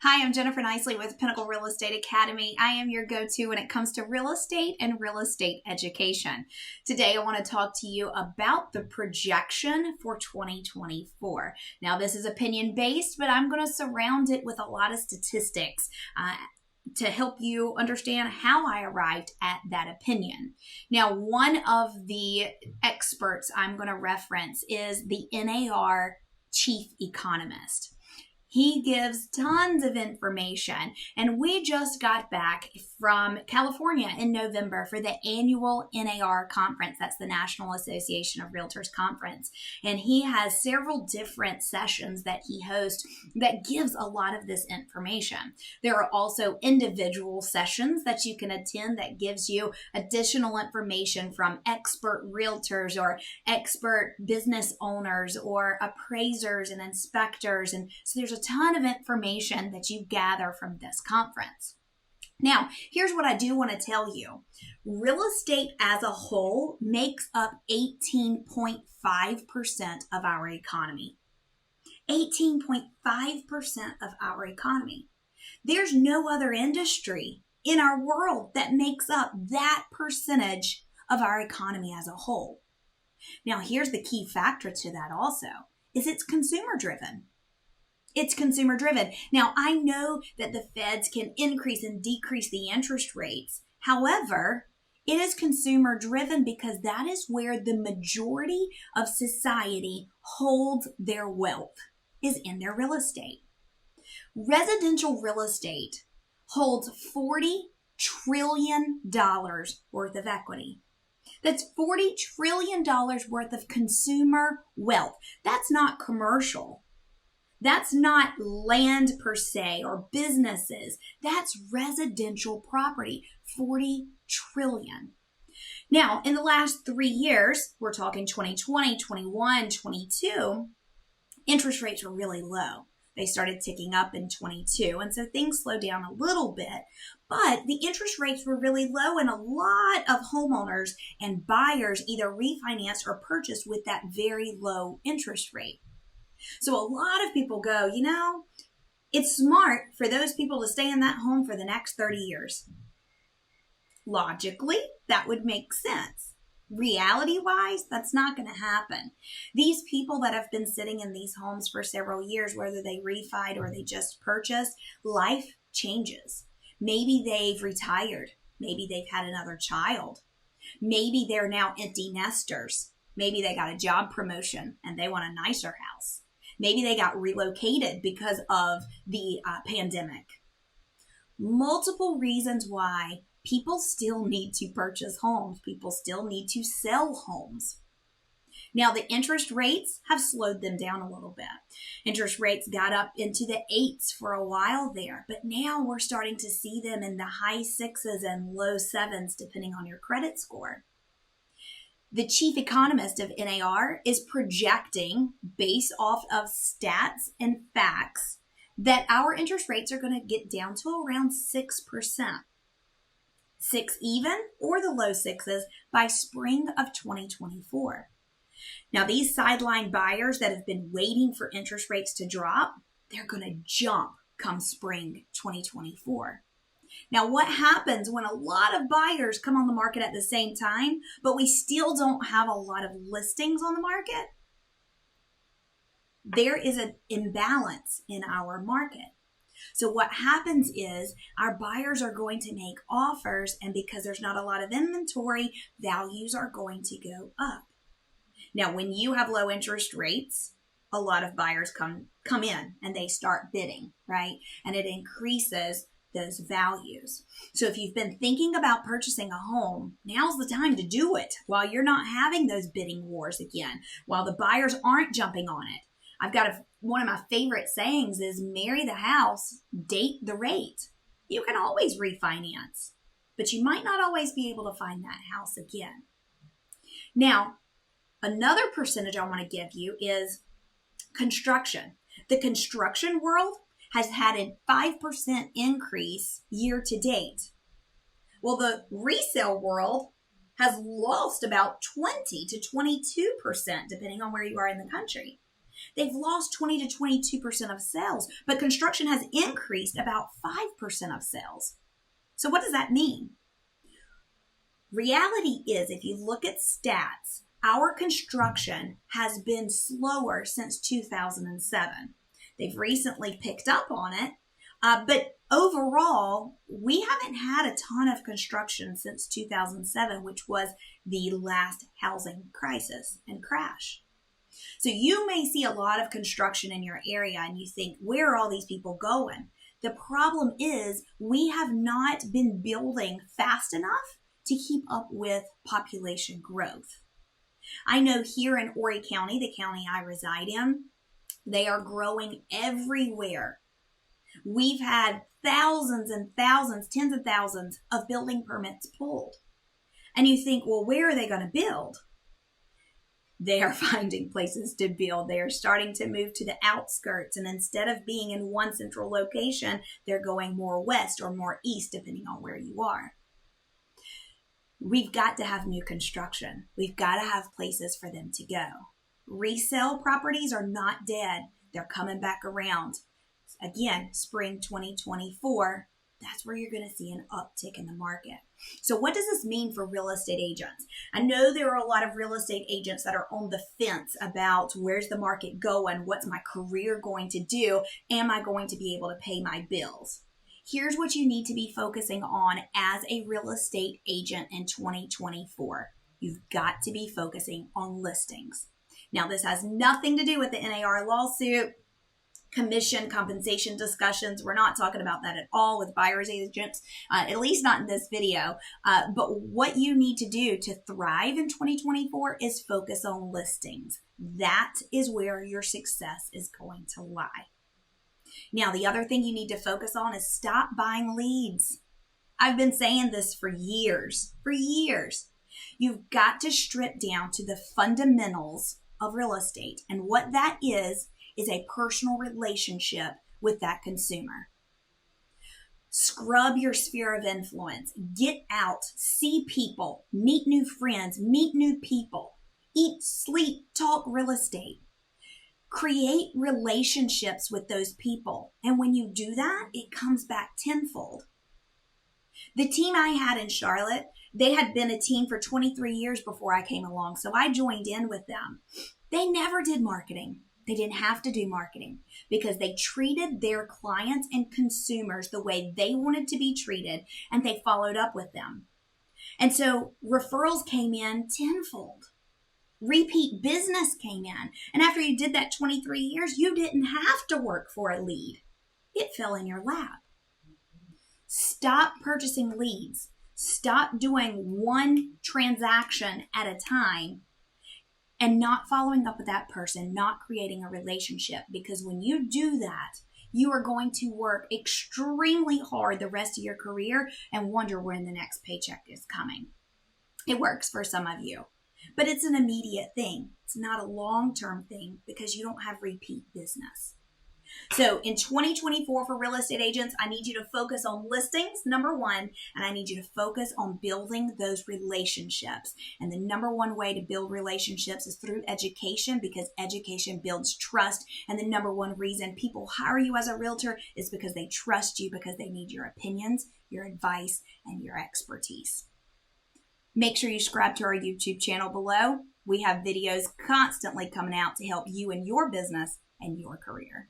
Hi, I'm Jennifer Nicely with Pinnacle Real Estate Academy. I am your go-to when it comes to real estate and real estate education. Today, I want to talk to you about the projection for 2024. Now, this is opinion-based, but I'm going to surround it with a lot of statistics to help you understand how I arrived at that opinion. Now, one of the experts I'm going to reference is the NAR chief economist. He gives tons of information, and we just got back from California in November for the annual NAR conference. That's the National Association of Realtors Conference. And he has several different sessions that he hosts that gives a lot of this information. There are also individual sessions that you can attend that gives you additional information from expert realtors or expert business owners or appraisers and inspectors. And so there's a ton of information that you gather from this conference. Now, here's what I do want to tell you. Real estate as a whole makes up 18.5% of our economy. 18.5% of our economy. There's no other industry in our world that makes up that percentage of our economy as a whole. Now, here's the key factor to that also, is it's consumer driven. It's consumer driven. Now, I know that the feds can increase and decrease the interest rates. However, it is consumer driven because that is where the majority of society holds their wealth, is in their real estate. Residential real estate holds $40 trillion worth of equity. That's $40 trillion worth of consumer wealth. That's not commercial. That's not land per se or businesses. That's residential property, 40 trillion. Now, in the last 3 years, we're talking 2020, 21, 22, interest rates were really low. They started ticking up in 22, and so things slowed down a little bit, but the interest rates were really low, and a lot of homeowners and buyers either refinanced or purchased with that very low interest rate. So a lot of people go, it's smart for those people to stay in that home for the next 30 years. Logically, that would make sense. Reality-wise, that's not going to happen. These people that have been sitting in these homes for several years, whether they refied or they just purchased, life changes. Maybe they've retired. Maybe they've had another child. Maybe they're now empty nesters. Maybe they got a job promotion and they want a nicer house. Maybe they got relocated because of the pandemic. Multiple reasons why people still need to purchase homes. People still need to sell homes. Now, the interest rates have slowed them down a little bit. Interest rates got up into the 8s for a while there, but now we're starting to see them in the high 6s and low 7s, depending on your credit score. The chief economist of NAR is projecting, based off of stats and facts, that our interest rates are going to get down to around 6%. 6 even, or the low 6s, by spring of 2024. Now, these sideline buyers that have been waiting for interest rates to drop, they're going to jump come spring 2024. Now, what happens when a lot of buyers come on the market at the same time, but we still don't have a lot of listings on the market? There is an imbalance in our market. So what happens is our buyers are going to make offers, and because there's not a lot of inventory, values are going to go up. Now, when you have low interest rates, a lot of buyers come in and they start bidding, right? And it increases those values. So if you've been thinking about purchasing a home, now's the time to do it while you're not having those bidding wars again, while the buyers aren't jumping on it. I've got one of my favorite sayings is marry the house, date the rate. You can always refinance, but you might not always be able to find that house again. Now, another percentage I want to give you is construction. The construction world has had a 5% increase year to date. Well, the resale world has lost about 20 to 22%, depending on where you are in the country. They've lost 20 to 22% of sales, but construction has increased about 5% of sales. So what does that mean? Reality is, if you look at stats, our construction has been slower since 2007. They've recently picked up on it, but overall, we haven't had a ton of construction since 2007, which was the last housing crisis and crash. So you may see a lot of construction in your area and you think, where are all these people going? The problem is we have not been building fast enough to keep up with population growth. I know here in Horry County, the county I reside in, they are growing everywhere. We've had thousands and thousands, tens of thousands of building permits pulled. And you think, well, where are they going to build? They are finding places to build. They are starting to move to the outskirts. And instead of being in one central location, they're going more west or more east, depending on where you are. We've got to have new construction. We've got to have places for them to go. Resale properties are not dead. They're coming back around. Again, spring 2024, that's where you're going to see an uptick in the market. So what does this mean for real estate agents? I know there are a lot of real estate agents that are on the fence about where's the market going, what's my career going to do, am I going to be able to pay my bills? Here's what you need to be focusing on as a real estate agent in 2024. You've got to be focusing on listings. Now, this has nothing to do with the NAR lawsuit, commission, compensation discussions. We're not talking about that at all with buyer's agents, at least not in this video. But what you need to do to thrive in 2024 is focus on listings. That is where your success is going to lie. Now, the other thing you need to focus on is stop buying leads. I've been saying this for years. You've got to strip down to the fundamentals of real estate. And what that is a personal relationship with that consumer. Scrub your sphere of influence. Get out, see people, meet new friends, meet new people, eat, sleep, talk real estate. Create relationships with those people. And when you do that, it comes back tenfold. The team I had in Charlotte, they had been a team for 23 years before I came along. So I joined in with them. They never did marketing. They didn't have to do marketing because they treated their clients and consumers the way they wanted to be treated, and they followed up with them. And so referrals came in tenfold. Repeat business came in. And after you did that 23 years, you didn't have to work for a lead. It fell in your lap. Stop purchasing leads. Stop doing one transaction at a time and not following up with that person, not creating a relationship. Because when you do that, you are going to work extremely hard the rest of your career and wonder when the next paycheck is coming. It works for some of you. But it's an immediate thing. It's not a long-term thing because you don't have repeat business. So in 2024 for real estate agents, I need you to focus on listings, number one, and I need you to focus on building those relationships. And the number one way to build relationships is through education, because education builds trust. And the number one reason people hire you as a realtor is because they trust you, because they need your opinions, your advice, and your expertise. Make sure you subscribe to our YouTube channel below. We have videos constantly coming out to help you in your business and your career.